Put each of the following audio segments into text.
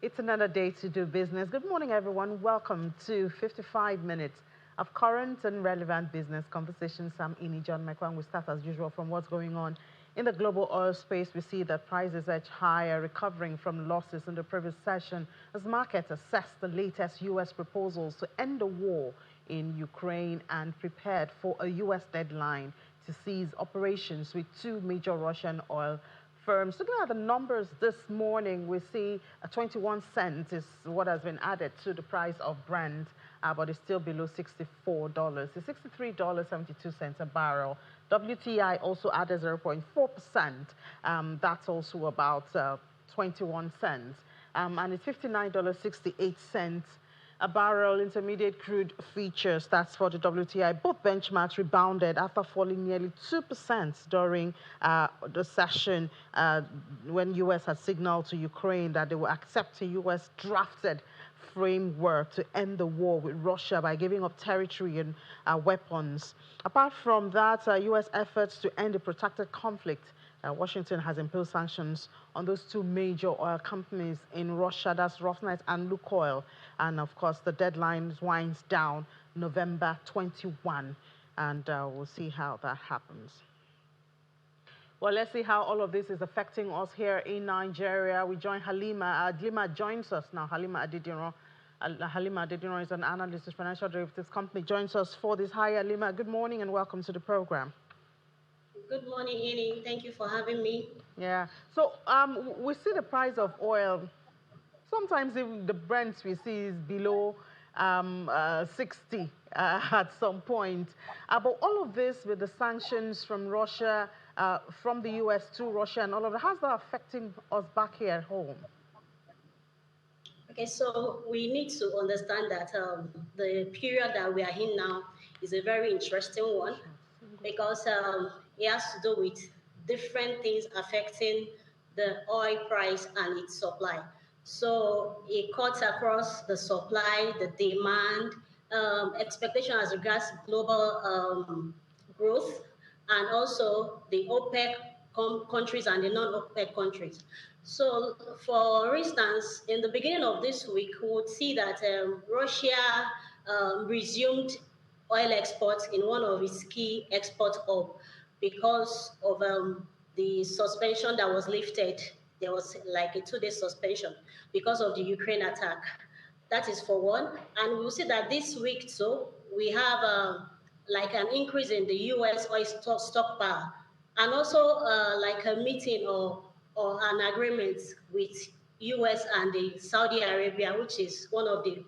It's another day to do business. Good morning, everyone. Welcome to 55 minutes of current and relevant business conversations. I'm Ini John McQuan. We start as usual from what's going on in the global oil space. We see that prices edge higher, recovering from losses in the previous session as markets assess the latest U.S. proposals to end the war in Ukraine and prepared for a U.S. deadline to cease operations with two major Russian oil firms. Looking at the numbers this morning, we see a 21 cents is what has been added to the price of Brent, but it's still below $64. It's $63.72 a barrel. WTI also added 0.4%. That's also about 21 cents. And it's $59.68 a barrel. Intermediate crude futures, that's for the WTI. Both benchmarks rebounded after falling nearly 2% during the session when U.S. had signaled to Ukraine that they will accept a U.S. drafted framework to end the war with Russia by giving up territory and weapons. Apart from that, U.S. efforts to end the protracted conflict, Washington has imposed sanctions on those two major oil companies in Russia, that's Rosneft and Lukoil. And of course, the deadline winds down November 21, and we'll see how that happens. Well, let's see how all of this is affecting us here in Nigeria. We join Halima. Halima joins us now. Halima Adediro is an analyst with financial derivatives company. Joins us for this. Hi, Halima. Good morning and welcome to the program. Good morning, Ini. Thank you for having me. Yeah. So we see the price of oil. Sometimes even the Brent we see is below 60 at some point. But all of this with the sanctions from Russia, from the U.S. to Russia and all of that, how's that affecting us back here at home? Okay, so we need to understand that the period that we are in now is a very interesting one because it has to do with different things affecting the oil price and its supply. So it cuts across the supply, the demand, expectation as regards global growth, and also the OPEC countries and the non-OPEC countries. So, for instance, in the beginning of this week, we would see that Russia resumed oil exports in one of its key export hubs because of the suspension that was lifted. There was like a 2-day suspension because of the Ukraine attack. That is for one. And we'll see that this week, too, we have like an increase in the U.S. oil stockpile and also like a meeting or an agreement with U.S. and the Saudi Arabia, which is one of the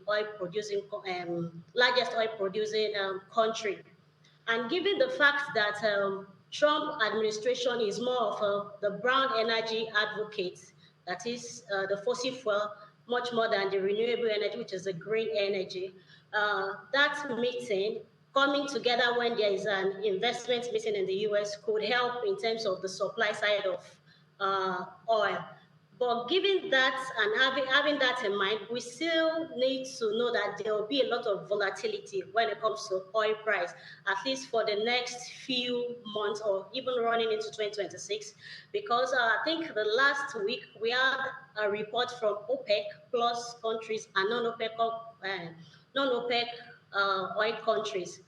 largest oil producing country. And given the fact that Trump administration is more of the brown energy advocate, that is the fossil fuel, much more than the renewable energy, which is the green energy, that meeting coming together when there is an investment meeting in the U.S. could help in terms of the supply side of oil. But given that and having that in mind, we still need to know that there will be a lot of volatility when it comes to oil price, at least for the next few months or even running into 2026. Because I think the last week we had a report from OPEC plus countries and non-OPEC oil countries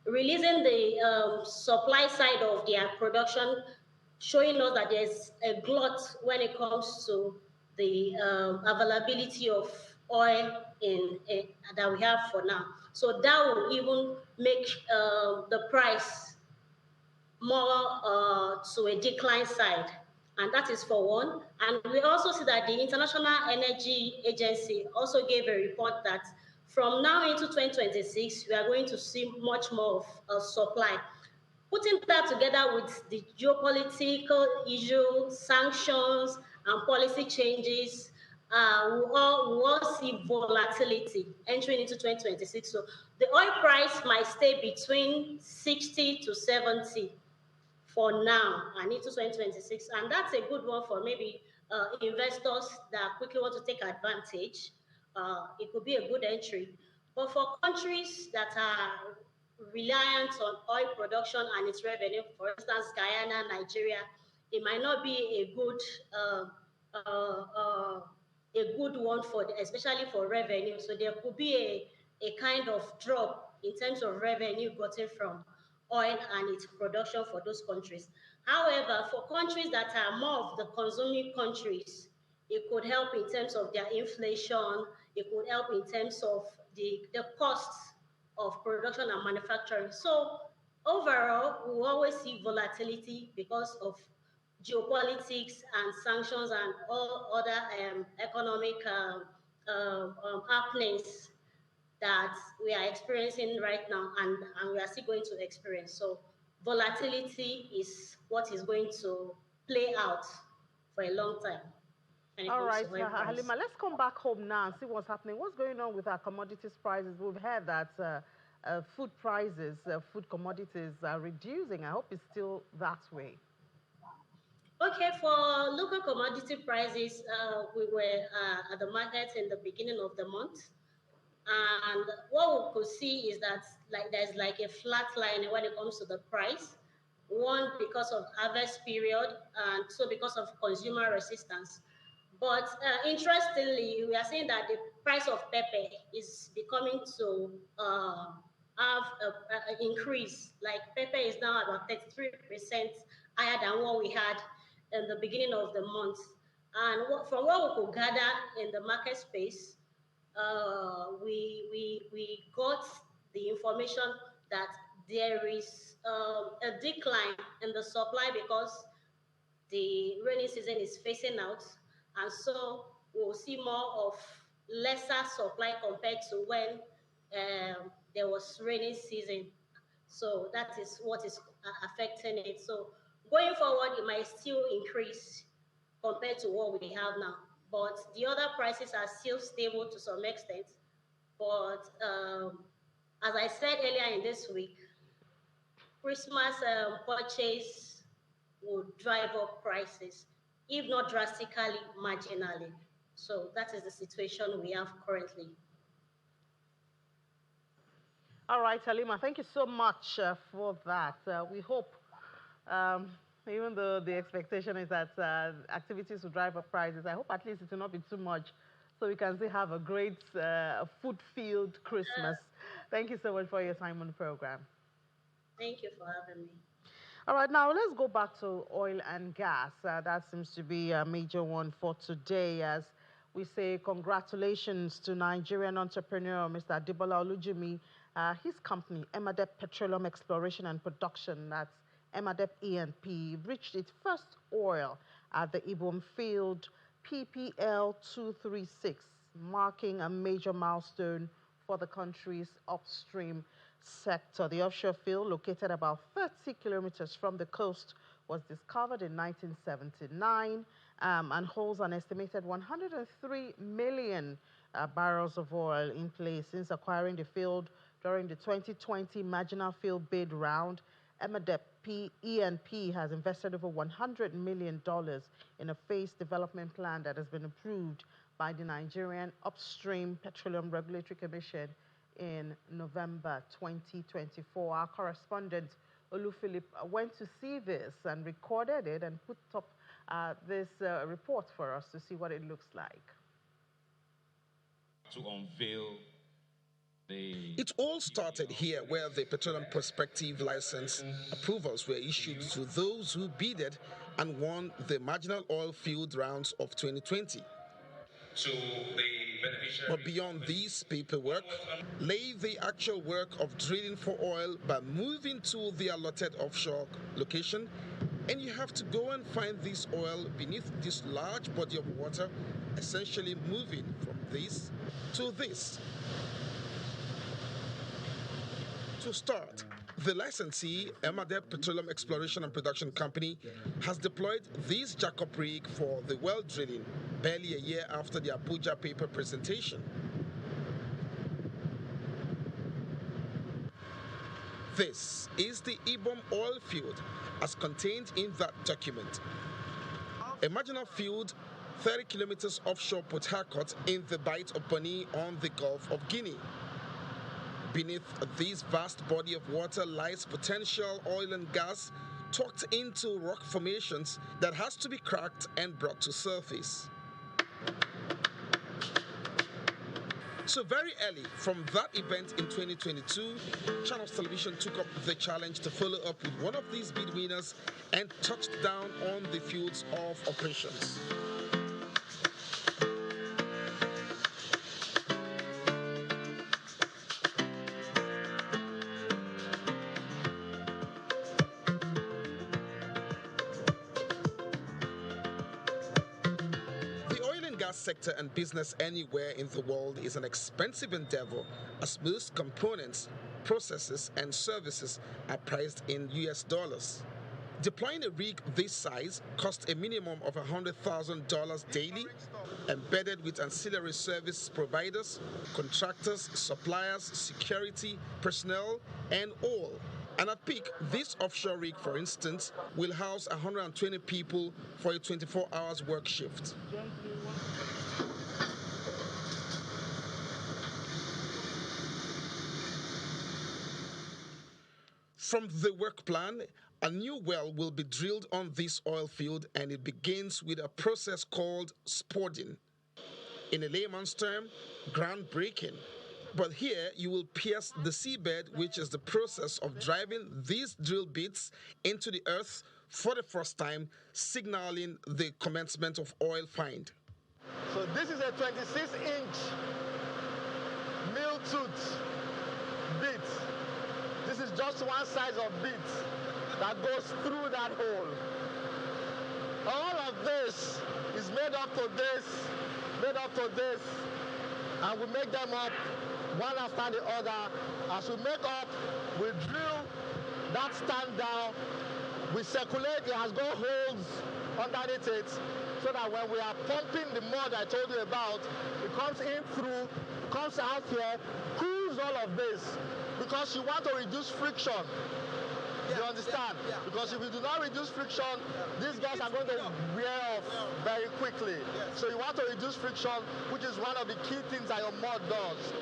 releasing the supply side of their production, showing us that there's a glut when it comes to the availability of oil that we have for now. So that will even make the price more to a decline side. And that is for one. And we also see that the International Energy Agency also gave a report that from now into 2026, we are going to see much more of supply. Putting that together with the geopolitical issue, sanctions, and policy changes, we all see volatility entering into 2026. So the oil price might stay between 60 to 70 for now and into 2026. And that's a good one for maybe investors that quickly want to take advantage. It could be a good entry. But for countries that are reliant on oil production and its revenue, for instance, Guyana, Nigeria, it might not be a good one especially for revenue. So there could be a kind of drop in terms of revenue gotten from oil and its production for those countries. However, for countries that are more of the consuming countries, it could help in terms of their inflation. It could help in terms of the costs of production and manufacturing. So overall, we always see volatility because of geopolitics and sanctions and all other economic happenings that we are experiencing right now and we are still going to experience. So volatility is what is going to play out for a long time when it All comes right, to oil price. Halima, let's come back home now and see what's happening. What's going on with our commodities prices? We've heard that food prices, food commodities are reducing. I hope it's still that way. Okay, for local commodity prices, we were at the market in the beginning of the month. And what we could see is that there's like a flat line when it comes to the price. One, because of harvest period, and so because of consumer resistance. But interestingly, we are seeing that the price of pepper is becoming to have an increase. Like pepper is now about 33% higher than what we had in the beginning of the month. And from what we could gather in the market space, we got the information that there is a decline in the supply because the rainy season is phasing out, and so we'll see more of lesser supply compared to when there was rainy season. So that is what is affecting it. So going forward, it might still increase compared to what we have now. But the other prices are still stable to some extent. But as I said earlier in this week, Christmas purchase will drive up prices, if not drastically, marginally. So that is the situation we have currently. All right, Halima, thank you so much for that. We hope, um, even though the expectation is that activities will drive up prices, I hope at least it will not be too much so we can still have a great food-filled Christmas. Thank you so much for your time on the program. Thank you for having me. All right, now let's go back to oil and gas. That seems to be a major one for today as we say congratulations to Nigerian entrepreneur Mr. Adibola Olujimi. His company, Emadep Petroleum Exploration and Production, that's Emadep E&P, reached its first oil at the Ibom field PPL 236, marking a major milestone for the country's upstream sector. The offshore field, located about 30 kilometers from the coast, was discovered in 1979 and holds an estimated 103 million barrels of oil in place. Since acquiring the field during the 2020 marginal field bid round, Emadep E&P has invested over $100 million in a phased development plan that has been approved by the Nigerian Upstream Petroleum Regulatory Commission in November 2024. Our correspondent, Olu Philip, went to see this and recorded it and put up this report for us to see what it looks like. To unveil It all started here, where the Petroleum Prospective License approvals were issued to those who bidded and won the marginal oil field rounds of 2020. to the beneficiaries. But beyond this paperwork lay the actual work of drilling for oil by moving to the allotted offshore location, and you have to go and find this oil beneath this large body of water, essentially moving from this to this. To start, the licensee, Emadep Petroleum Exploration and Production Company, has deployed this jackup rig for the well drilling barely a year after the Abuja paper presentation. This is the Ibom oil field as contained in that document. A marginal field 30 kilometers offshore Port Harcourt in the Bight of Bonny on the Gulf of Guinea. Beneath this vast body of water lies potential oil and gas tucked into rock formations that has to be cracked and brought to surface. So very early from that event in 2022, Channels Television took up the challenge to follow up with one of these bid winners and touched down on the fields of operations. Sector and business anywhere in the world is an expensive endeavor, as most components, processes, and services are priced in US dollars. Deploying a rig this size costs a minimum of $100,000 daily, embedded with ancillary service providers, contractors, suppliers, security, personnel, and all. And at peak, this offshore rig, for instance, will house 120 people for a 24 hours work shift. From the work plan, a new well will be drilled on this oil field, and it begins with a process called spudding. In a layman's term, groundbreaking. But here you will pierce the seabed, which is the process of driving these drill bits into the earth for the first time, signaling the commencement of oil find. So this is a 26-inch mill tooth bit. This is just one size of bit that goes through that hole. All of this is made up to this, and we make them up one after the other. As we make up, we drill that stand down, we circulate, it has got holes underneath it, so that when we are pumping the mud I told you about, it comes in through, comes out here, cools all of this, because you want to reduce friction. You understand? Yeah. Because if you do not reduce friction, these guys are going to wear off very quickly. So you want to reduce friction, which is one of the key things that your mud does.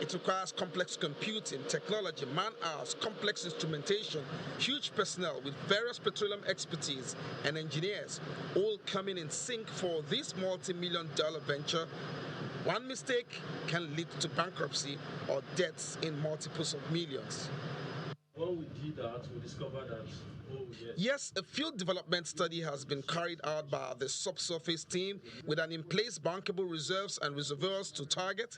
It requires complex computing, technology, man-hours, complex instrumentation, huge personnel with various petroleum expertise and engineers, all coming in sync for this multi-million-dollar venture. One mistake can lead to bankruptcy or debts in multiples of millions. When we did that, we discovered that, Yes, a field development study has been carried out by the subsurface team with an in-place bankable reserves and reservoirs to target,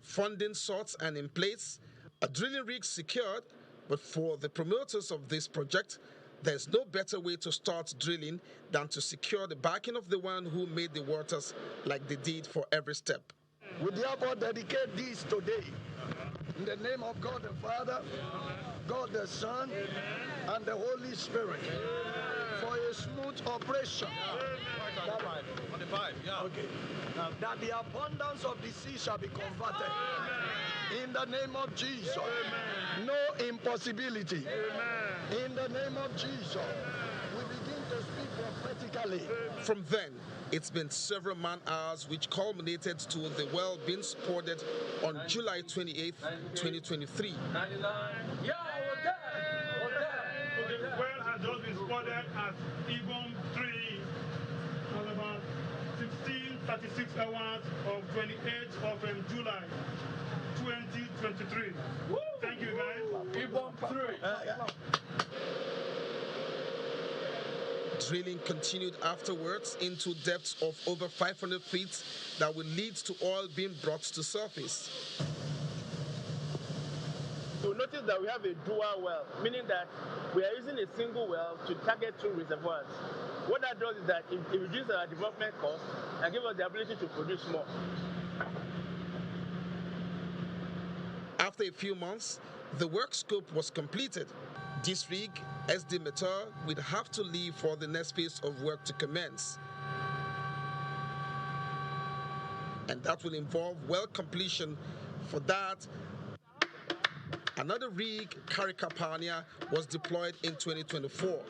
funding sought and in place, a drilling rig secured, but for the promoters of this project, there's no better way to start drilling than to secure the backing of the one who made the waters like they did for every step. We therefore dedicate this today in the name of God the Father, God the Son, and the Holy Spirit for a smooth operation. Okay. That the abundance of the sea shall be converted. In the name of Jesus. No impossibility. In the name of Jesus. We begin to speak prophetically. From then, it's been several man-hours which culminated to the well being spotted on July 28, 2023. The well has just been spotted at Ibom 3 on about 16:36 hours of 28th of July 2023. Woo! Thank you, guys. Ibom 3. Drilling continued afterwards into depths of over 500 feet that will lead to oil being brought to surface. You'll notice that we have a dual well, meaning that we are using a single well to target two reservoirs. What that does is that it reduces our development cost and gives us the ability to produce more. After a few months, the work scope was completed. This rig, SD Metal, would have to leave for the next phase of work to commence. And that will involve well completion. For that, another rig, Karika Pioneer, was deployed in 2024.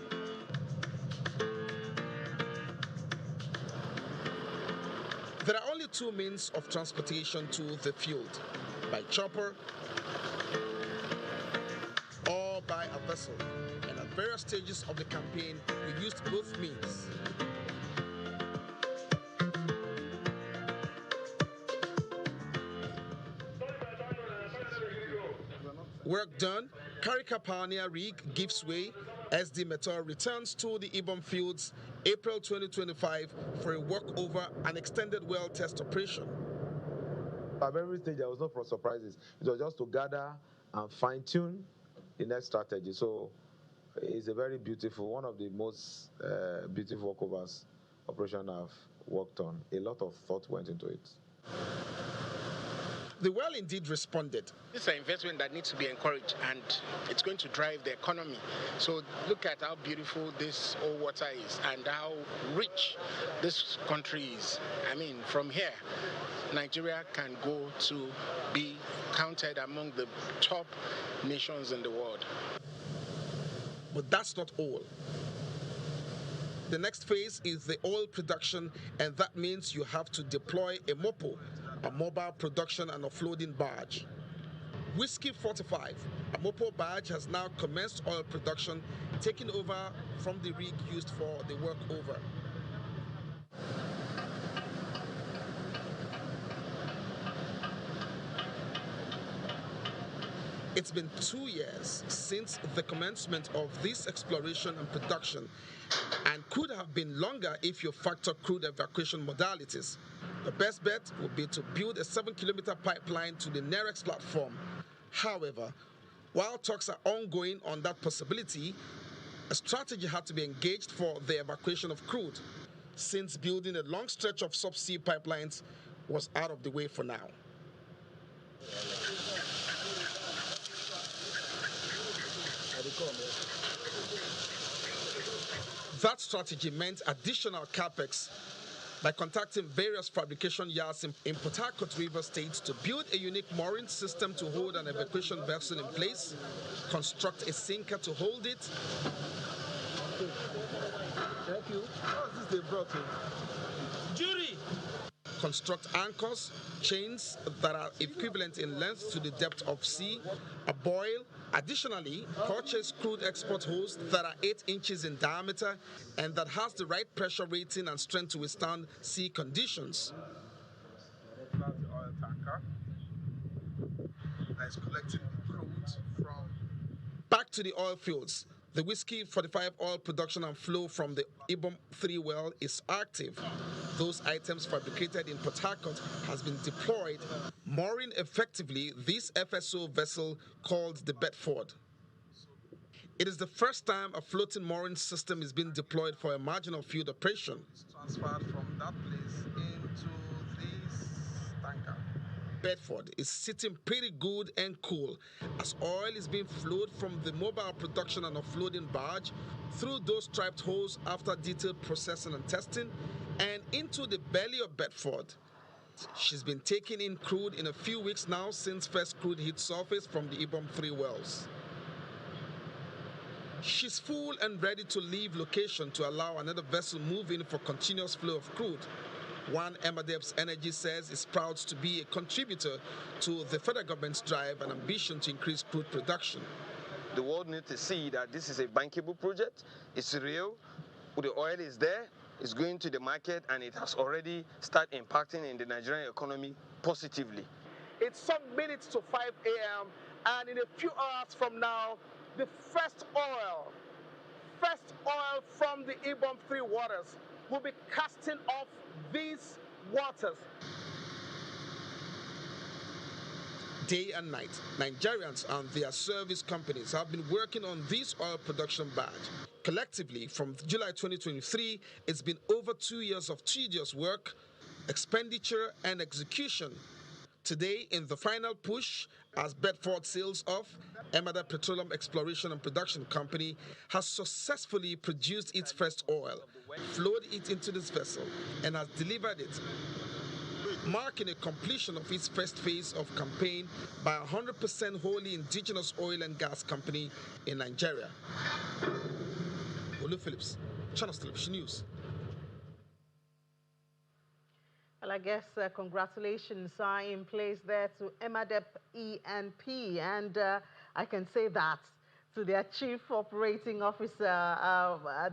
There are only two means of transportation to the field, by chopper or by a vessel. And at various stages of the campaign, we used both means. Work done, Karika Pioneer rig gives way as the Meteor returns to the Ibom fields April 2025 for a workover and extended well test operation. At every stage, there was no surprises. It was just to gather and fine-tune the next strategy. So it's a very beautiful, one of the most beautiful workovers operation I've worked on. A lot of thought went into it. The well indeed responded. This is an investment that needs to be encouraged, and it's going to drive the economy. So look at how beautiful this old water is and how rich this country is. I mean, from here, Nigeria can go to be counted among the top nations in the world. But that's not all. The next phase is the oil production, and that means you have to deploy a MOPO, a mobile production and offloading barge. Whiskey 45, a MOPO barge, has now commenced oil production, taking over from the rig used for the workover. It's been 2 years since the commencement of this exploration and production, and could have been longer if you factor crude evacuation modalities. The best bet would be to build a 7-kilometer pipeline to the Nerex platform. However, while talks are ongoing on that possibility, a strategy had to be engaged for the evacuation of crude, since building a long stretch of subsea pipelines was out of the way for now. That strategy meant additional capex by contacting various fabrication yards in Port Harcourt, River State, to build a unique mooring system to hold an evacuation vessel in place, construct a sinker to hold it. Thank you. What is this they brought in? Jury! Construct anchors, chains that are equivalent in length to the depth of sea, a buoy. Additionally, purchase crude export hose that are 8 inches in diameter and that has the right pressure rating and strength to withstand sea conditions. That's the oil tanker that is collecting crude from. Back to the oil fields. The Whiskey 45 oil production and flow from the Ibom 3 well is active. Those items fabricated in Port Harcourt has been deployed, mooring effectively this FSO vessel called the Bedford. It is the first time a floating mooring system is being deployed for a marginal field operation. Transferred from that place into this tanker. Bedford is sitting pretty good and cool as oil is being flowed from the mobile production and offloading barge through those striped holes after detailed processing and testing and into the belly of Bedford. She's been taking in crude in a few weeks now since first crude hit surface from the Ibom 3 wells. She's full and ready to leave location to allow another vessel move in for continuous flow of crude. One Emadeb's Energy says is proud to be a contributor to the federal government's drive and ambition to increase crude production. The world needs to see that this is a bankable project. It's real. The oil is there. It's going to the market, and it has already started impacting in the Nigerian economy positively. It's some minutes to 5 a.m. and in a few hours from now, the first oil from the Ibom 3 waters will be casting off these waters. Day and night, Nigerians and their service companies have been working on this oil production barge. Collectively, from July 2023, it's been over 2 years of tedious work, expenditure, and execution. Today, in the final push, as Bedford sails off, Emada Petroleum Exploration and Production Company has successfully produced its first oil, flowed it into this vessel, and has delivered it, marking a completion of its first phase of campaign by a 100% wholly indigenous oil and gas company in Nigeria. Olu Phillips, Channels Television News. Well, I guess congratulations are in place there to Emadep E&P, and I can say that to their Chief Operating Officer,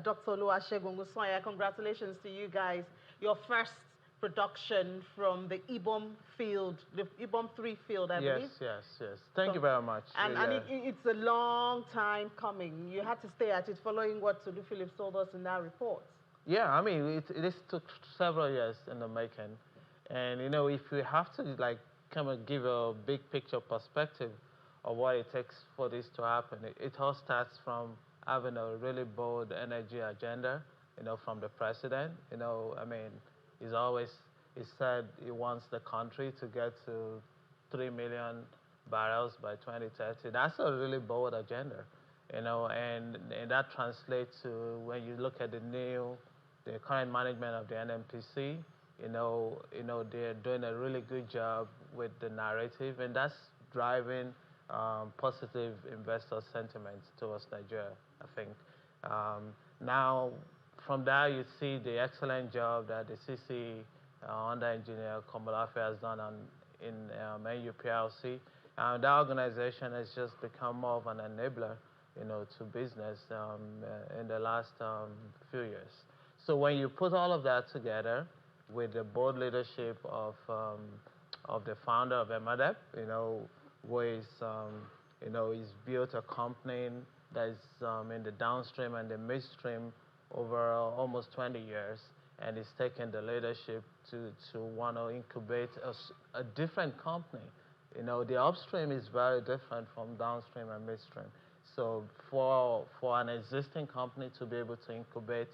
Dr. Oluwasegun Gusoya. Congratulations to you guys. Your first production from the Ibom field, the Ibom 3 field, I believe. Yes. Thank you very much. And it's a long time coming. You had to stay at it following what Tolu Phillips told us in that report. Yeah, I mean, this took several years in the making. And, if we have to, like, kind of give a big picture perspective of what it takes for this to happen, it all starts from having a really bold energy agenda, from the president. I mean, he said he wants the country to get to 3 million barrels by 2030. That's a really bold agenda, and that translates to when you look at the current management of the NMPC, they're doing a really good job with the narrative, and that's driving positive investor sentiment towards Nigeria, I think. Now, from there, you see the excellent job that the CC under engineer Komolafe has done in NUPLC. That organization has just become more of an enabler, to business in the last few years. So when you put all of that together with the board leadership of the founder of Emadep, who is, he's built a company that is in the downstream and the midstream over almost 20 years, and he's taken the leadership to want to incubate a different company. The upstream is very different from downstream and midstream. So for an existing company to be able to incubate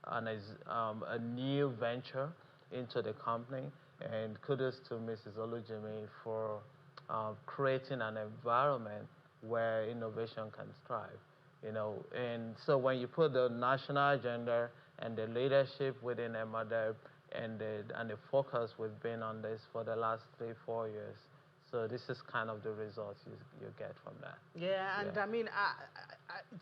a new venture into the company, and kudos to Mrs. Olujimi for creating an environment where innovation can thrive. And so when you put the national agenda and the leadership within MRDEB and the focus we've been on this for the last 3-4 years, so this is kind of the results you get from that. Yeah, and I mean,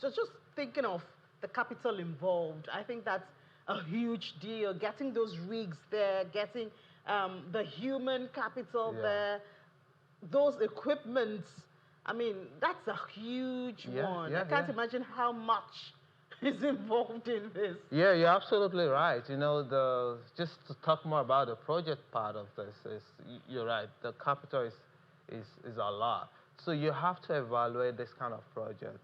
just thinking of the capital involved, I think that's a huge deal. Getting those rigs there, getting the human capital there, those equipments, I mean, that's a huge one. I can't imagine how much is involved in this. Yeah, you're absolutely right. Just to talk more about the project part of this, you're right. The capital is a lot. So you have to evaluate this kind of project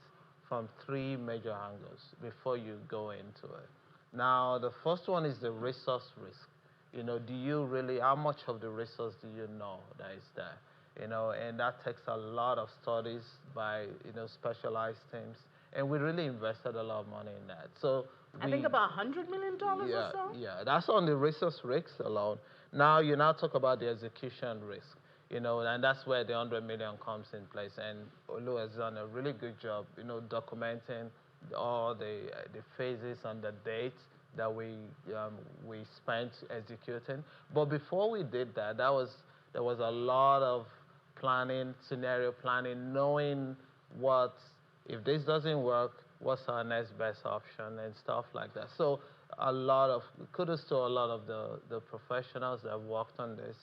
from 3 major angles before you go into it. Now, the first one is the resource risk. Do you really, how much of the resource do you know that is there? And that takes a lot of studies by, specialized teams. And we really invested a lot of money in that. So I think about $100 million or so? Yeah, that's on the resource risks alone. Now, you now talk about the execution risk, and that's where the 100 million comes in place. And Olu has done a really good job, documenting all the phases and the dates that we spent executing. But before we did that, there was a lot of planning, scenario planning, knowing if this doesn't work, what's our next best option and stuff like that. So kudos to a lot of the professionals that have worked on this,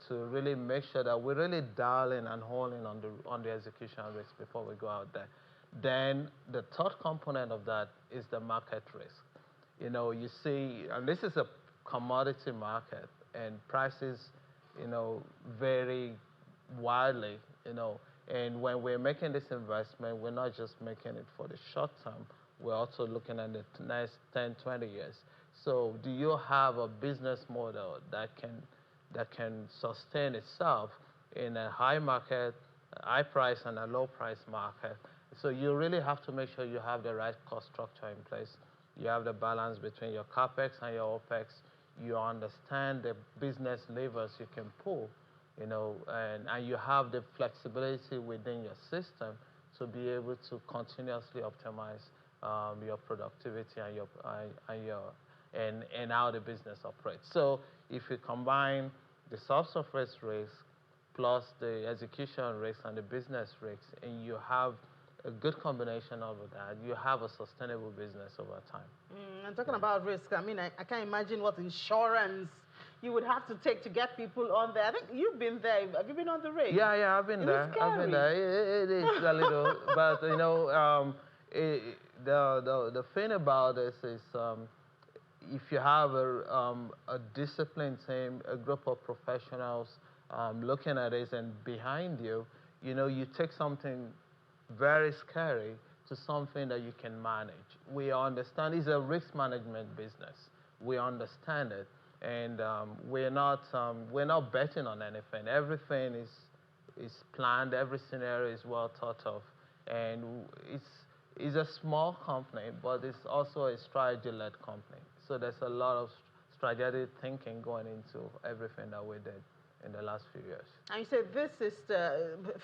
to really make sure that we really dial in and hone in on the execution risk before we go out there. Then the third component of that is the market risk. You see, and this is a commodity market, and prices, vary widely, and when we're making this investment, we're not just making it for the short term, we're also looking at the next 10, 20 years. So do you have a business model that can sustain itself in a high market, high price and a low price market? So you really have to make sure you have the right cost structure in place. You have the balance between your CapEx and your OpEx. You understand the business levers you can pull, and you have the flexibility within your system to be able to continuously optimize your productivity and how the business operates. So if you combine the subsurface risk plus the execution risk and the business risks, and you have a good combination of that, you have a sustainable business over time. And talking about risk, I mean, I can't imagine what insurance you would have to take to get people on there. I think you've been there. Have you been on the rig? Yeah, I've been there. I've been there. It is a little, but the thing about this is, if you have a disciplined team, a group of professionals looking at this and behind you, you take something very scary to something that you can manage. We understand it's a risk management business. We understand it, and we're not betting on anything. Everything is planned. Every scenario is well thought of, and it's a small company, but it's also a strategy-led company. So there's a lot of strategic thinking going into everything that we did in the last few years. And you said this is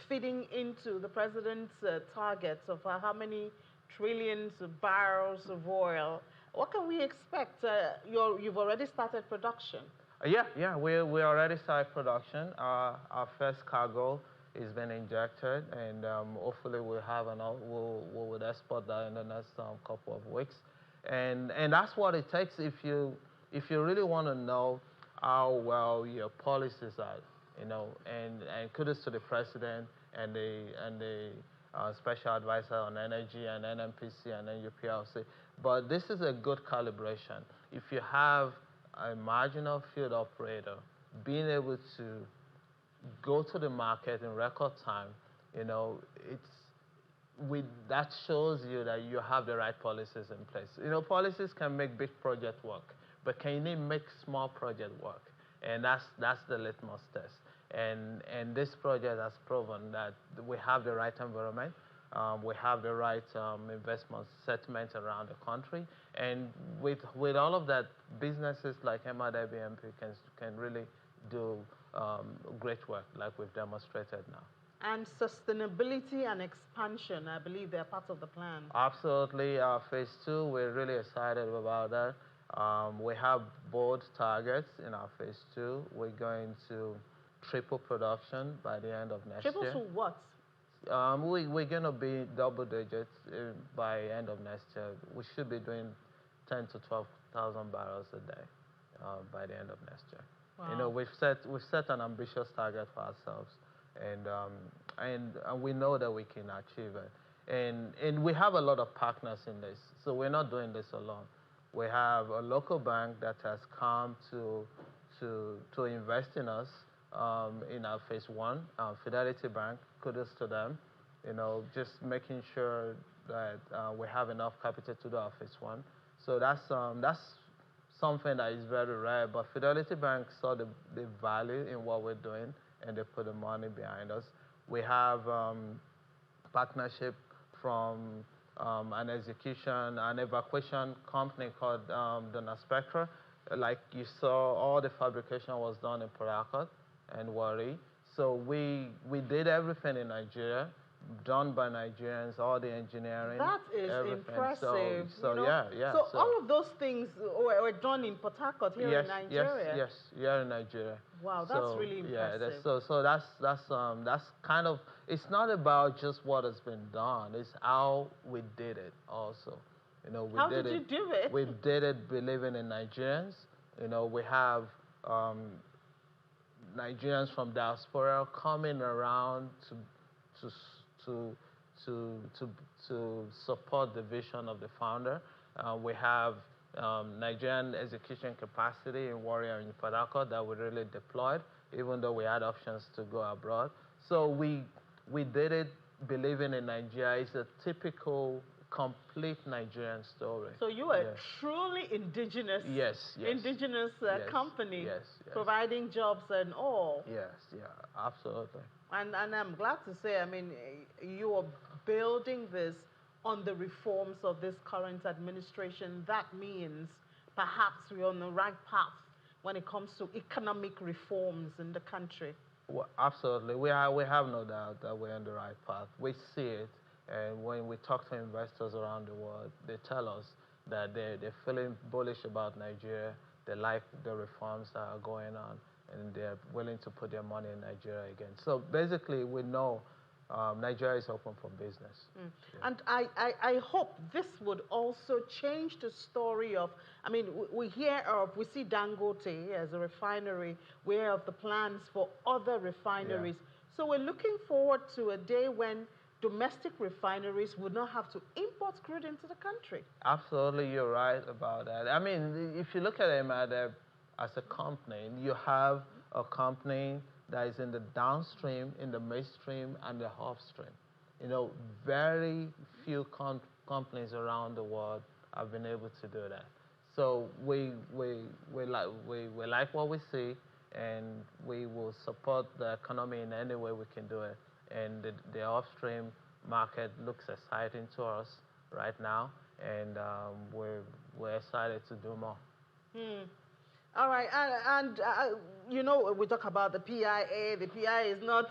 feeding into the president's targets of how many trillions of barrels of oil. What can we expect? You've already started production. Yeah, we already started production. Our first cargo is been injected, and hopefully we will export that in the next couple of weeks. And that's what it takes if you really want to know how well your policies are, and kudos to the president and the special advisor on energy and NMPC and NUPLC. But this is a good calibration. If you have a marginal field operator being able to go to the market in record time, that shows you that you have the right policies in place. Policies can make big project work, but can you make small project work? And that's the litmus test. And this project has proven that we have the right environment, we have the right investment settlement around the country, and with all of that, businesses like MRWMP can really do great work like we've demonstrated now. And sustainability and expansion, I believe they're part of the plan. Absolutely. Phase 2, we're really excited about that. We have bold targets in our phase 2. We're going to triple production by the end of next year. Triple to what? We're going to be double digits by end of next year. We should be doing 10 to 12,000 barrels a day by the end of next year. Wow. We've set an ambitious target for ourselves, and we know that we can achieve it. And we have a lot of partners in this, so we're not doing this alone. We have a local bank that has come to invest in us in our phase 1, Fidelity Bank. Kudos to them. Just making sure that we have enough capital to do our phase 1. So that's something that is very rare. But Fidelity Bank saw the value in what we're doing, and they put the money behind us. We have partnership from an evacuation company called Donna Spectra. Like you saw, all the fabrication was done in Port Harcourt and Warri. So we did everything in Nigeria, done by Nigerians, all the engineering. That is everything. impressive. So yeah. So all of those things were done in Port Harcourt here in Nigeria. Yes, here in Nigeria. Wow, that's really impressive. Yeah, that's kind of, it's not about just what has been done, it's how we did it also. How did you do it? We did it believing in Nigerians. We have Nigerians from diaspora coming around to support the vision of the founder. We have Nigerian execution capacity in Warri and in Port Harcourt that we really deployed, even though we had options to go abroad. So we did it believing in Nigeria. It's a typical, complete Nigerian story. So you are truly indigenous. Yes. Indigenous company. Yes. Providing jobs and all. Yes, absolutely. And I'm glad to say, I mean, you are building this on the reforms of this current administration. That means perhaps we're on the right path when it comes to economic reforms in the country. Well, absolutely. We have no doubt that we're on the right path. We see it, and when we talk to investors around the world, they tell us that they're feeling bullish about Nigeria. They like the reforms that are going on, and they're willing to put their money in Nigeria again. So basically, we know Nigeria is open for business. Yeah. And I hope this would also change the story of, I mean, we see Dangote as a refinery, we hear of the plans for other refineries. Yeah. So we're looking forward to a day when domestic refineries would not have to import crude into the country. Absolutely, you're right about that. I mean, if you look at MADEB as a company, you have a company that is in the downstream, in the midstream, and the upstream. You know, very few companies around the world have been able to do that. So we like what we see, and we will support the economy in any way we can do it. And the upstream market looks exciting to us right now, and we're excited to do more. All right, and you know, we talk about the PIA. The PIA is not.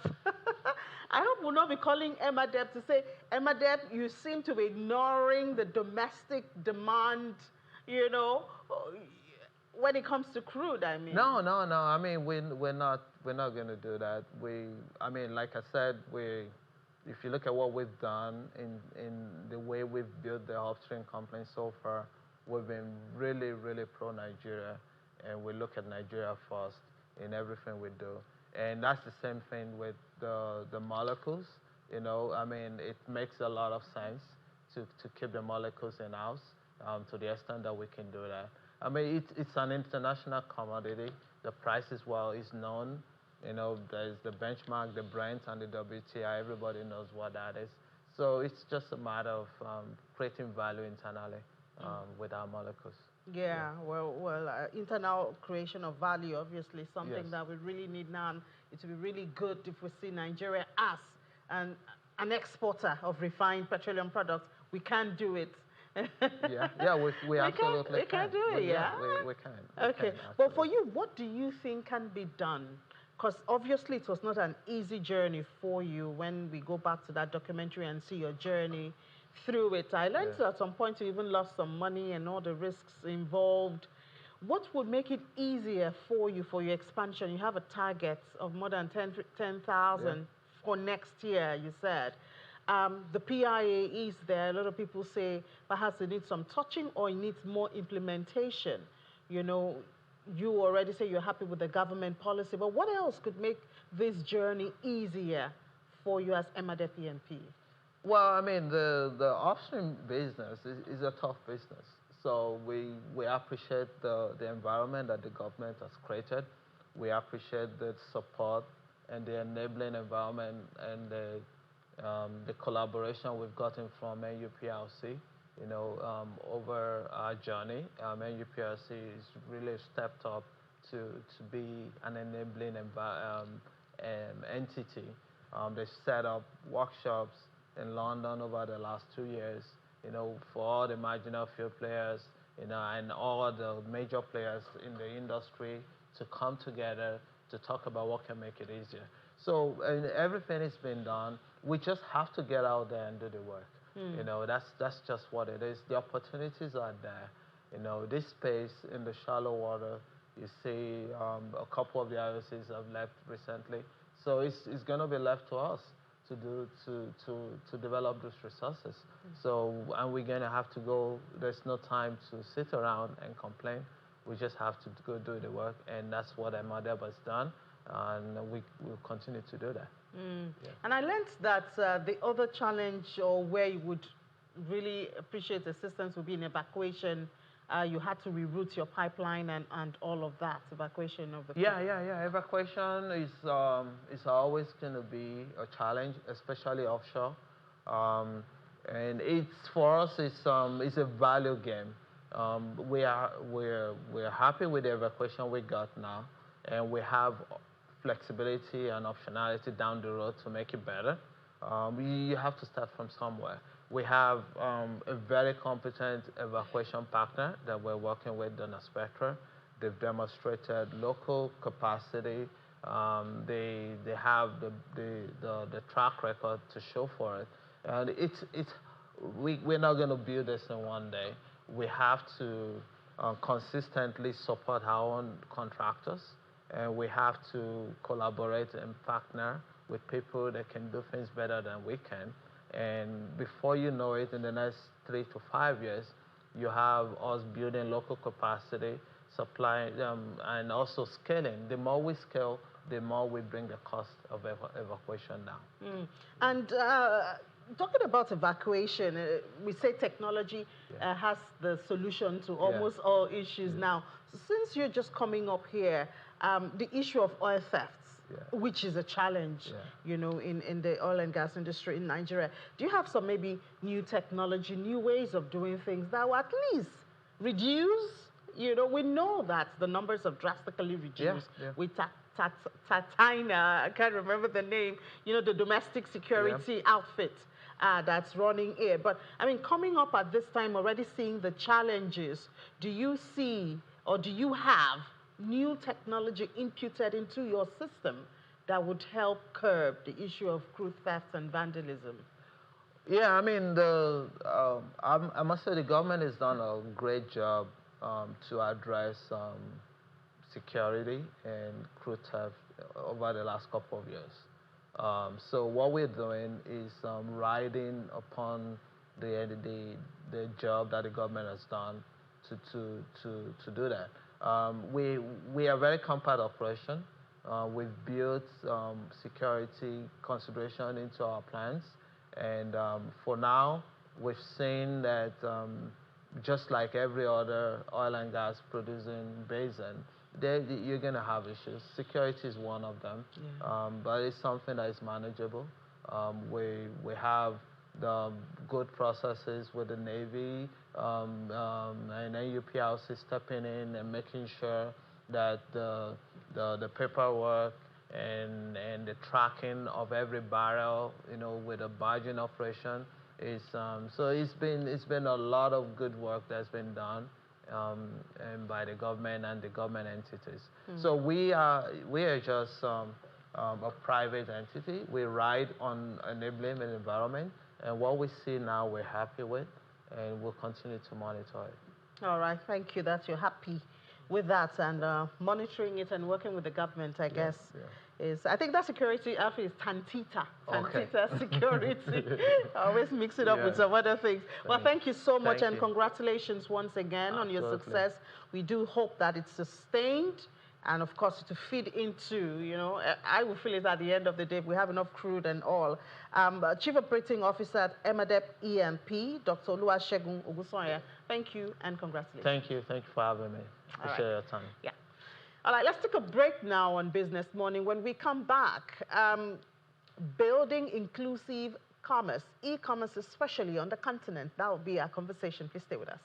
I hope we'll not be calling MADEB to say, MADEB, you seem to be ignoring the domestic demand, you know, when it comes to crude, I mean. No. I mean, we're not going to do that. I mean, like I said, if you look at what we've done in the way we've built the upstream company so far, we've been really, really pro-Nigeria, and we look at Nigeria first in everything we do. And that's the same thing with the molecules. You know, I mean, it makes a lot of sense to keep the molecules in-house to the extent that we can do that. I mean, it's an international commodity. The price as well is known. You know, there's the benchmark, the Brent and the WTI. Everybody knows what that is. So it's just a matter of creating value internally with our molecules. Yeah, well, internal creation of value, obviously, something that we really need now. And it would be really good if we see Nigeria as an exporter of refined petroleum products. We can do it. we absolutely can do it, yeah? We can. Okay, but for you, what do you think can be done? Because obviously it was not an easy journey for you when we go back to that documentary and see your journey through it. I learned at some point you even lost some money and all the risks involved. What would make it easier for you for your expansion? You have a target of more than 10,000 for next year, you said. The PIA is there. A lot of people say perhaps it needs some touching or it needs more implementation. You know, you already say you're happy with the government policy, but what else could make this journey easier for you as MADEB PNP? Well, I mean, the upstream business is a tough business. So we appreciate the environment that the government has created. We appreciate the support and the enabling environment and the collaboration we've gotten from NUPLC. You know, over our journey, NUPLC is really stepped up to be an enabling entity. They set up workshops in London over the last 2 years, you know, for all the marginal field players, you know, and all the major players in the industry to come together to talk about what can make it easier. So everything has been done. We just have to get out there and do the work. You know, that's just what it is. The opportunities are there. You know, this space in the shallow water, you see a couple of the IOCs have left recently. So it's going to be left to us to do to develop those resources. So, and we're going to have to go. There's no time to sit around and complain. We just have to go do the work, and that's what MADEB has done, and we will continue to do that. And I learned that the other challenge, or where you would really appreciate assistance, would be in evacuation. You had to reroute your pipeline and all of that, evacuation of the... Yeah. Evacuation is always going to be a challenge, especially offshore. And for us, it's a value game. We're happy with the evacuation we got now, and we have flexibility and optionality down the road to make it better. You have to start from somewhere. We have a very competent evacuation partner that we're working with, Donna Spectra. They've demonstrated local capacity. They have the track record to show for it. And we're not going to build this in one day. We have to consistently support our own contractors, and we have to collaborate and partner with people that can do things better than we can. And before you know it, in the next 3 to 5 years, you have us building local capacity, supplying, and also scaling. The more we scale, the more we bring the cost of evacuation down. And talking about evacuation, we say technology has the solution to almost all issues now. So since you're just coming up here, the issue of oil thefts, which is a challenge, you know, in the oil and gas industry in Nigeria. Do you have some maybe new technology, new ways of doing things that will at least reduce? You know, we know that the numbers have drastically reduced with Tatina, I can't remember the name, you know, the domestic security outfit that's running here. But I mean, coming up at this time, already seeing the challenges, do you see or do you have new technology imputed into your system that would help curb the issue of crude theft and vandalism? Yeah, I mean, I must say the government has done a great job to address security and crude theft over the last couple of years. So what we're doing is riding upon the job that the government has done to do that. We are very compact operation. We've built security consideration into our plans, and for now, we've seen that just like every other oil and gas producing basin, you're going to have issues. Security is one of them, but it's something that is manageable. We have the good processes with the Navy and NUPLC stepping in and making sure that the paperwork and the tracking of every barrel, you know, with a barging operation is so it's been a lot of good work that's been done and by the government and the government entities. So we are just a private entity. We ride on enabling an environment, and what we see now we're happy with, and we'll continue to monitor it. All right, thank you that you're happy with that and monitoring it and working with the government, I guess. I think that security outfit is Tantita Security. I always mix it up with some other things. Well, thank you so much and congratulations once again on your success. We do hope that it's sustained and of course to feed into, you know, I will feel it at the end of the day if we have enough crude and oil. Chief Operating Officer at Emadep E&P, Dr. Oluwasegun Ogunsanya, thank you and congratulations. Thank you for having me. Appreciate your time. Yeah. All right, let's take a break now on Business Morning. When we come back, building inclusive commerce, e-commerce especially on the continent, that will be our conversation. Please stay with us.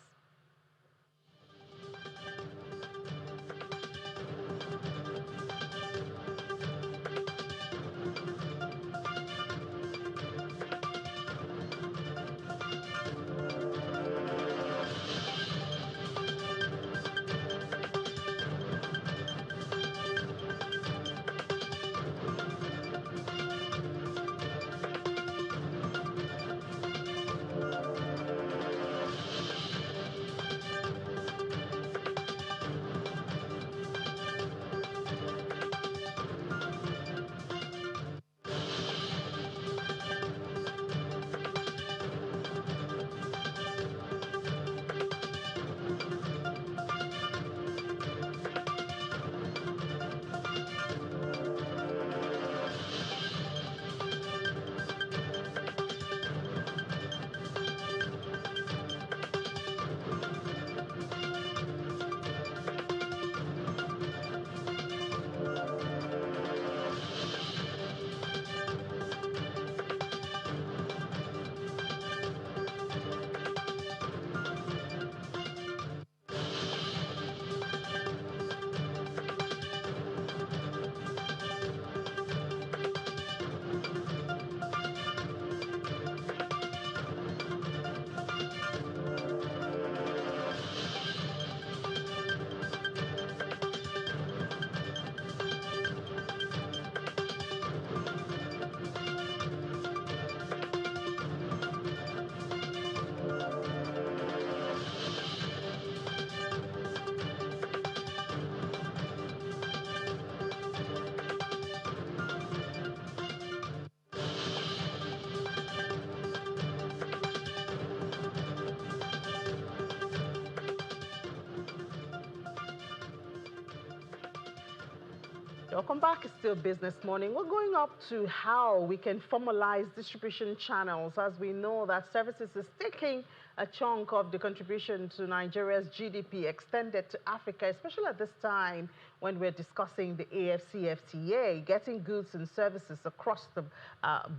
Welcome back. It's still Business Morning. We're going up to how we can formalize distribution channels, as we know that services is taking a chunk of the contribution to Nigeria's GDP extended to Africa, especially at this time when we're discussing the AFCFTA, getting goods and services across the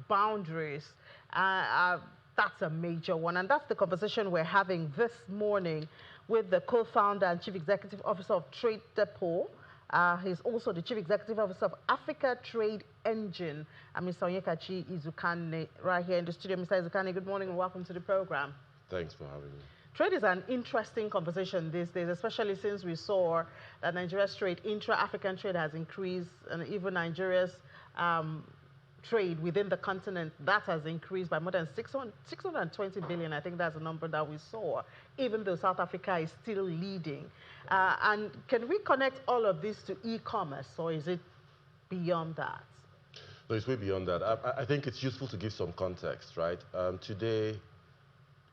boundaries. That's a major one, and that's the conversation we're having this morning with the co-founder and chief executive officer of Trade Depot. He's also the Chief Executive Officer of Africa Trade Engine, Mr. Onyekachi Izukane, right here in the studio. Mr. Izukane, good morning and welcome to the program. Thanks for having me. Trade is an interesting conversation these days, especially since we saw that Nigeria's trade, intra-African trade, has increased, and even Nigeria's trade within the continent, that has increased by more than 620 billion. I think that's the number that we saw, even though South Africa is still leading. And can we connect all of this to e-commerce, or is it beyond that? No, it's way beyond that. I think it's useful to give some context, right? Today,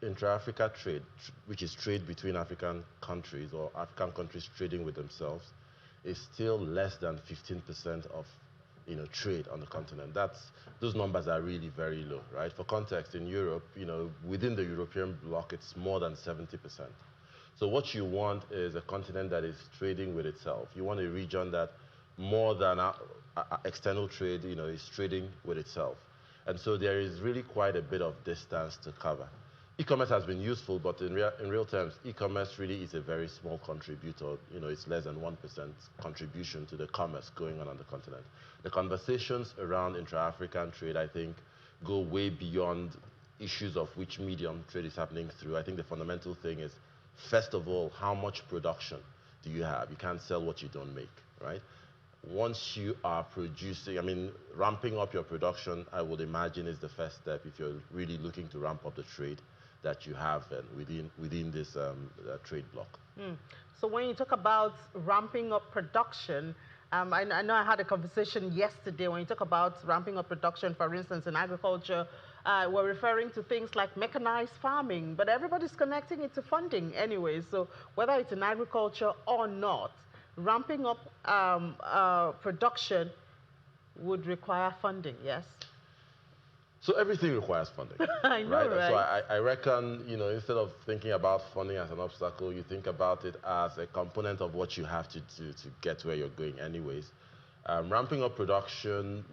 intra-Africa trade, which is trade between African countries or African countries trading with themselves, is still less than 15% of trade on the continent. Those numbers are really very low, right? For context, in Europe, within the European bloc, it's more than 70%. So what you want is a continent that is trading with itself. You want a region that more than external trade, is trading with itself. And so there is really quite a bit of distance to cover. E-commerce has been useful, but in real terms, e-commerce really is a very small contributor. It's less than 1% contribution to the commerce going on the continent. The conversations around intra-African trade, I think, go way beyond issues of which medium trade is happening through. I think the fundamental thing is, first of all, how much production do you have? You can't sell what you don't make, right? Once you are producing, ramping up your production, I would imagine, is the first step if you're really looking to ramp up the trade that you have within this trade bloc. So when you talk about ramping up production, I know I had a conversation yesterday when you talk about ramping up production, for instance, in agriculture, we're referring to things like mechanized farming, but everybody's connecting it to funding anyway. So whether it's in agriculture or not, ramping up production would require funding, yes? So everything requires funding. I know, right? So I reckon, instead of thinking about funding as an obstacle, you think about it as a component of what you have to do to get where you're going anyways. Ramping up production,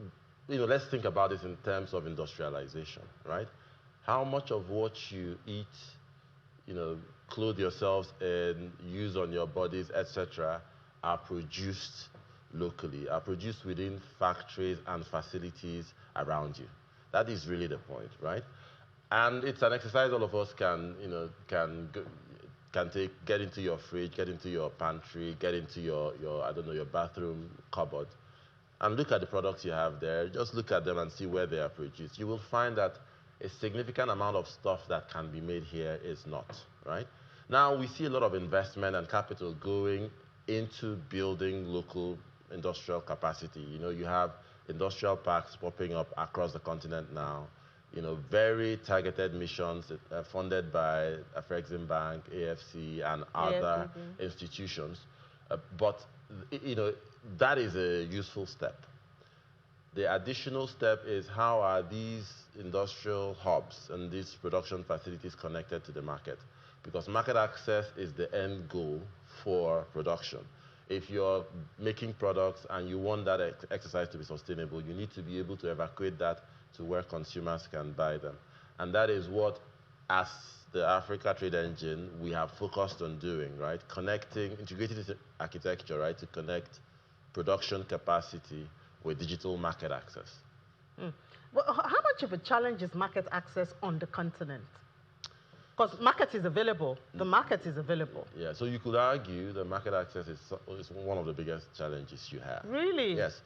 let's think about this in terms of industrialization, right? How much of what you eat, clothe yourselves in, use on your bodies, etc., are produced locally, are produced within factories and facilities around you? That is really the point, right? And it's an exercise all of us can get into your fridge, get into your pantry, get into your bathroom cupboard, and look at the products you have there. Just look at them and see where they are produced. You will find that a significant amount of stuff that can be made here is not, right? Now, we see a lot of investment and capital going into building local industrial capacity. You have industrial parks popping up across the continent now, very targeted missions funded by Afrexim Bank, AFC, and other institutions. But, that is a useful step. The additional step is, how are these industrial hubs and these production facilities connected to the market? Because market access is the end goal for production. If you're making products and you want that exercise to be sustainable, you need to be able to evacuate that to where consumers can buy them. And that is what, as the Africa Trade Engine, we have focused on doing, right? Connecting, integrated architecture, right, to connect production capacity with digital market access. Well, how much of a challenge is market access on the continent? Because market is available. The market is available. Yeah, so you could argue that market access is one of the biggest challenges you have. Really? Yes.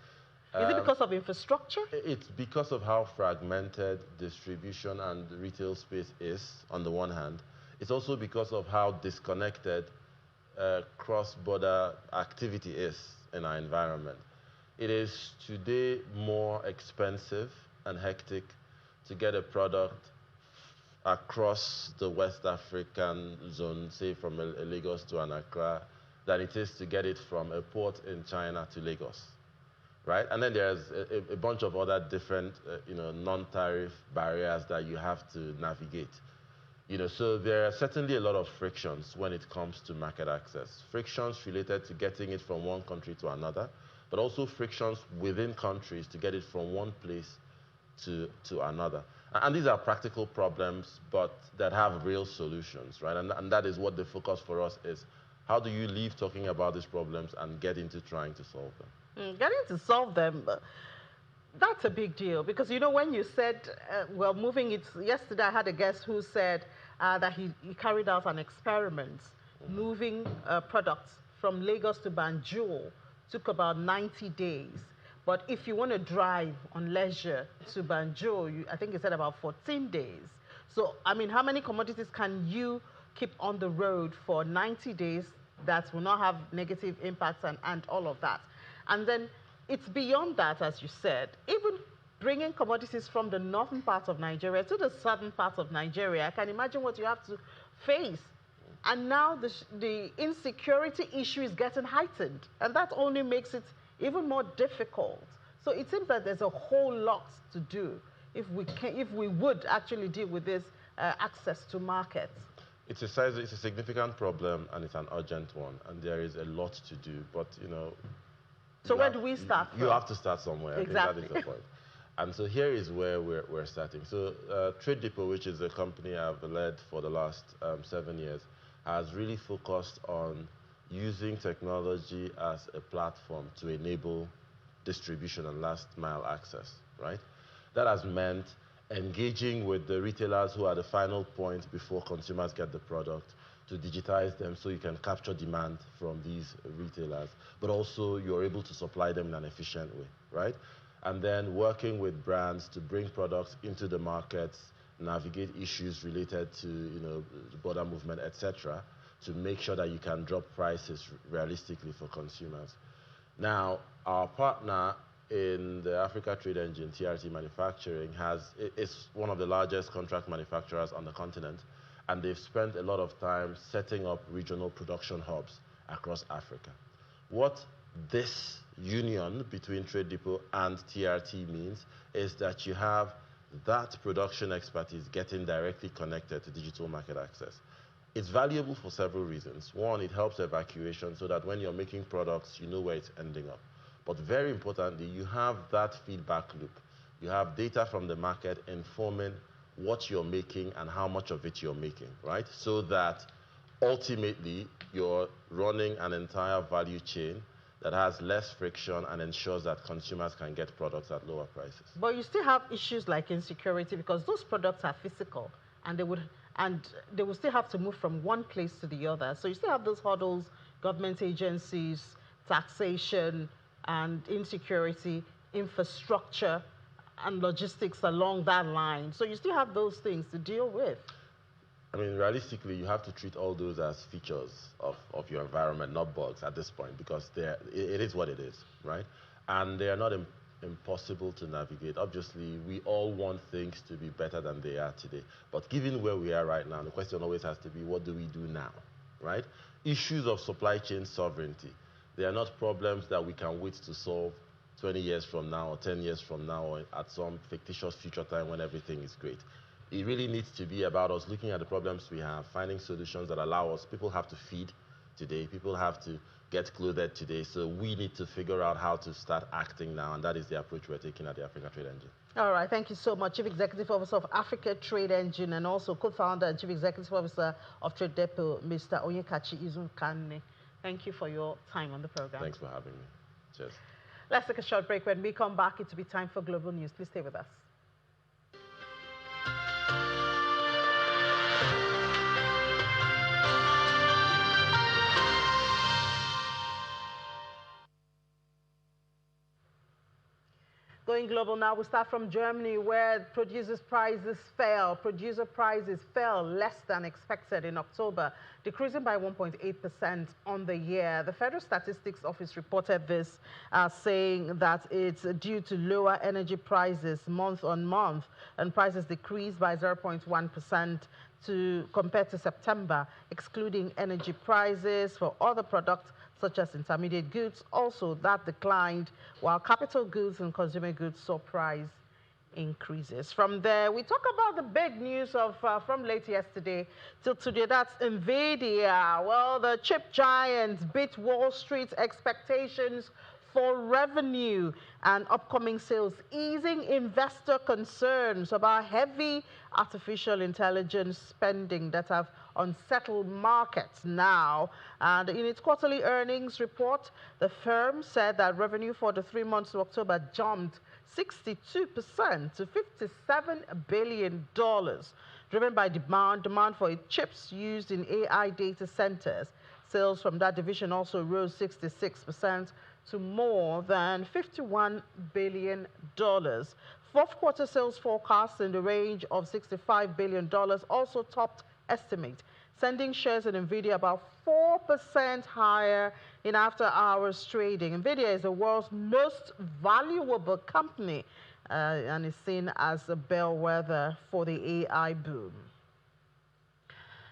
Is it because of infrastructure? It's because of how fragmented distribution and retail space is, on the one hand. It's also because of how disconnected cross-border activity is in our environment. It is today more expensive and hectic to get a product across the West African zone, say from Lagos to an Accra, than it is to get it from a port in China to Lagos. right? And then there's a bunch of other different, non-tariff barriers that you have to navigate. So there are certainly a lot of frictions when it comes to market access. Frictions related to getting it from one country to another, but also frictions within countries to get it from one place to another. And these are practical problems, but that have real solutions, right? And that is what the focus for us is. How do you leave talking about these problems and get into trying to solve them? Getting to solve them, that's a big deal because, when you said, well, moving it, yesterday I had a guest who said that he carried out an experiment moving products from Lagos to Banjul, took about 90 days. But if you want to drive on leisure to Banjul, I think he said about 14 days. So, I mean, how many commodities can you keep on the road for 90 days that will not have negative impacts and all of that? And then it's beyond that, as you said. Even bringing commodities from the northern part of Nigeria to the southern part of Nigeria, I can imagine what you have to face. And now the insecurity issue is getting heightened, and that only makes it even more difficult. So it seems that there's a whole lot to do if we would actually deal with this access to markets. It's a significant problem, and it's an urgent one, and there is a lot to do. But so where do we start from? You have to start somewhere. Exactly. I think that is the point. And so here is where we're starting. So Trade Depot, which is a company I've led for the last 7 years, has really focused on using technology as a platform to enable distribution and last mile access, right? That has meant engaging with the retailers who are the final point before consumers get the product, to digitize them so you can capture demand from these retailers, but also you're able to supply them in an efficient way, right? And then working with brands to bring products into the markets, navigate issues related to border movement, etc., to make sure that you can drop prices realistically for consumers. Now, our partner in the Africa Trade Engine, TRT Manufacturing, is one of the largest contract manufacturers on the continent, and they've spent a lot of time setting up regional production hubs across Africa. What this union between Trade Depot and TRT means is that you have that production expertise getting directly connected to digital market access. It's valuable for several reasons. One, it helps evacuation so that when you're making products, you know where it's ending up. But very importantly, you have that feedback loop. You have data from the market informing what you're making and how much of it you're making, right? So that ultimately you're running an entire value chain that has less friction and ensures that consumers can get products at lower prices. But you still have issues like insecurity because those products are physical and they will still have to move from one place to the other. So you still have those hurdles, government agencies, taxation, and insecurity, infrastructure, and logistics along that line. So you still have those things to deal with. I mean, realistically, you have to treat all those as features of your environment, not bugs at this point, because it is what it is, right? And they are not impossible to navigate. Obviously, we all want things to be better than they are today. But given where we are right now, the question always has to be, what do we do now, right? Issues of supply chain sovereignty, they are not problems that we can wait to solve 20 years from now or 10 years from now or at some fictitious future time when everything is great. It really needs to be about us looking at the problems we have, finding solutions that allow us. People have to feed today. People have to get clothed today. So we need to figure out how to start acting now, and that is the approach we're taking at the Africa Trade Engine. All right, thank you so much, Chief Executive Officer of Africa Trade Engine and also co-founder and Chief Executive Officer of Trade Depot, Mr. Onyekachi Izukane. Thank you for your time on the program. Thanks for having me. Cheers. Let's take a short break. When we come back, it will be time for Global News. Please stay with us. Going global now, we start from Germany, where producer prices fell less than expected in October, decreasing by 1.8% on the year. The Federal Statistics Office reported this, saying that it's due to lower energy prices month on month, and prices decreased by 0.1% compared to September, excluding energy prices for other products such as intermediate goods. Also, that declined, while capital goods and consumer goods saw price increases. From there, we talk about the big news of from late yesterday till today. That's NVIDIA. Well, the chip giant beat Wall Street's expectations for revenue and upcoming sales, easing investor concerns about heavy artificial intelligence spending that have unsettled markets now. And in its quarterly earnings report, the firm said that revenue for the 3 months to October jumped 62% to $57 billion, driven by demand for its chips used in AI data centers. Sales from that division also rose 66% to more than $51 billion. Fourth quarter sales forecasts in the range of $65 billion also topped estimates, sending shares in NVIDIA about 4% higher in after-hours trading. NVIDIA is the world's most valuable company and is seen as a bellwether for the AI boom.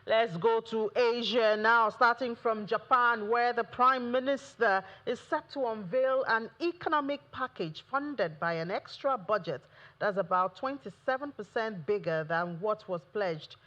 Let's go to Asia now, starting from Japan, where the Prime Minister is set to unveil an economic package funded by an extra budget that's about 27% bigger than what was pledged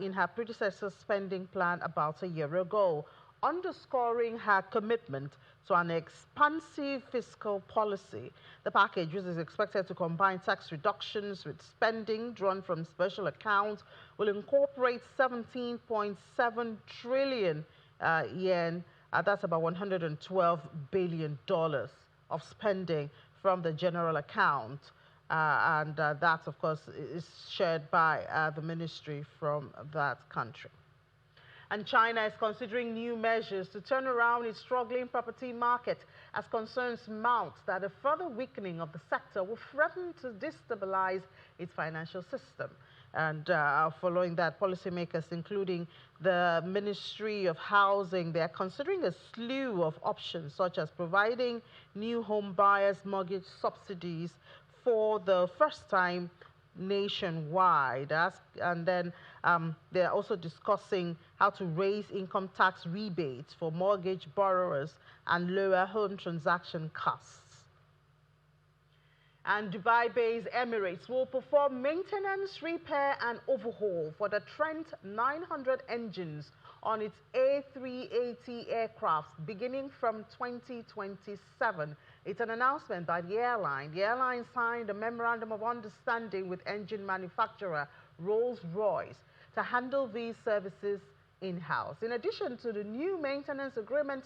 in her predecessor's spending plan about a year ago, underscoring her commitment to an expansive fiscal policy. The package, which is expected to combine tax reductions with spending drawn from special accounts, will incorporate 17.7 trillion yen, that's about $112 billion of spending from the general account. And that, of course, is shared by the ministry from that country. And China is considering new measures to turn around its struggling property market as concerns mount that a further weakening of the sector will threaten to destabilize its financial system. And following that, policymakers, including the Ministry of Housing, they are considering a slew of options, such as providing new home buyers mortgage subsidies for the first time nationwide. And then they're also discussing how to raise income tax rebates for mortgage borrowers and lower home transaction costs. And Dubai-based Emirates will perform maintenance, repair, and overhaul for the Trent 900 engines on its A380 aircraft beginning from 2027. It's an announcement by the airline. The airline signed a memorandum of understanding with engine manufacturer Rolls-Royce to handle these services in-house. In addition to the new maintenance agreement,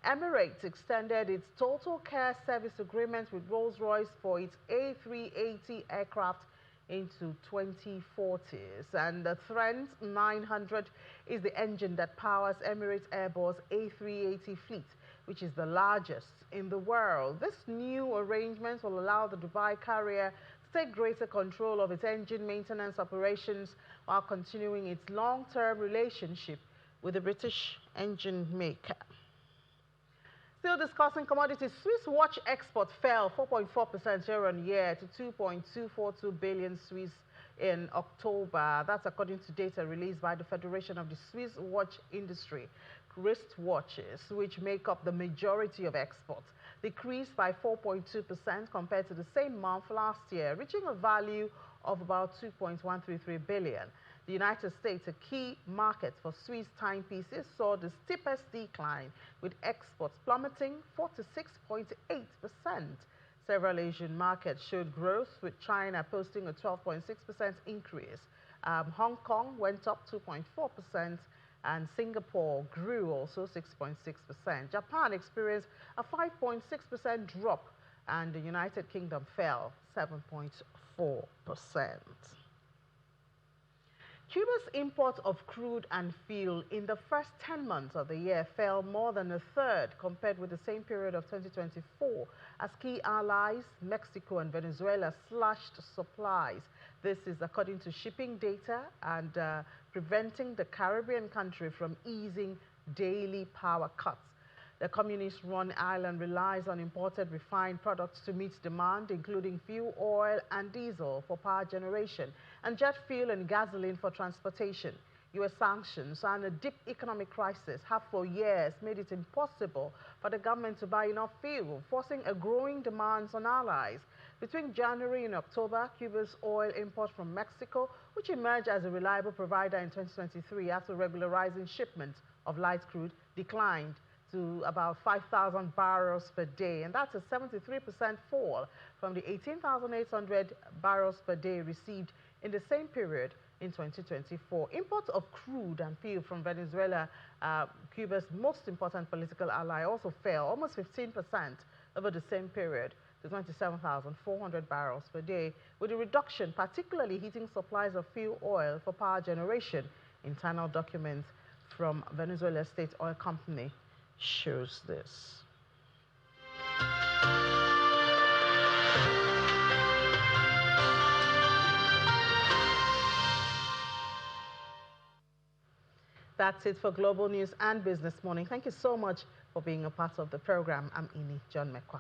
Emirates extended its total care service agreement with Rolls-Royce for its A380 aircraft into 2040s. And the Trent 900 is the engine that powers Emirates Airbus A380 fleet, which is the largest in the world. This new arrangement will allow the Dubai carrier to take greater control of its engine maintenance operations while continuing its long-term relationship with the British engine maker. Still discussing commodities, Swiss watch export fell 4.4% year-on-year to 2.242 billion Swiss in October. That's according to data released by the Federation of the Swiss Watch Industry. Wristwatches, which make up the majority of exports, decreased by 4.2% compared to the same month last year, reaching a value of about 2.133 billion. The United States, a key market for Swiss timepieces, saw the steepest decline, with exports plummeting 46.8%. Several Asian markets showed growth, with China posting a 12.6% increase. Hong Kong went up 2.4%, and Singapore grew also 6.6%. Japan experienced a 5.6% drop, and the United Kingdom fell 7.4%. Cuba's import of crude and fuel in the first 10 months of the year fell more than a third compared with the same period of 2024, as key allies, Mexico and Venezuela, slashed supplies. This is according to shipping data and preventing the Caribbean country from easing daily power cuts. The communist-run island relies on imported refined products to meet demand, including fuel oil and diesel for power generation, and jet fuel and gasoline for transportation. U.S. sanctions and a deep economic crisis have for years made it impossible for the government to buy enough fuel, forcing a growing demand on allies. Between January and October, Cuba's oil import from Mexico, which emerged as a reliable provider in 2023 after regularizing shipments of light crude, declined to about 5,000 barrels per day, and that's a 73% fall from the 18,800 barrels per day received in the same period in 2024. Imports of crude and fuel from Venezuela, Cuba's most important political ally, also fell almost 15% over the same period to 27,400 barrels per day, with a reduction particularly hitting supplies of fuel oil for power generation. Internal documents from Venezuela's state oil company shows this. That's it for Global News and Business Morning. Thank you so much for being a part of the program. I'm Ini John Mekwa.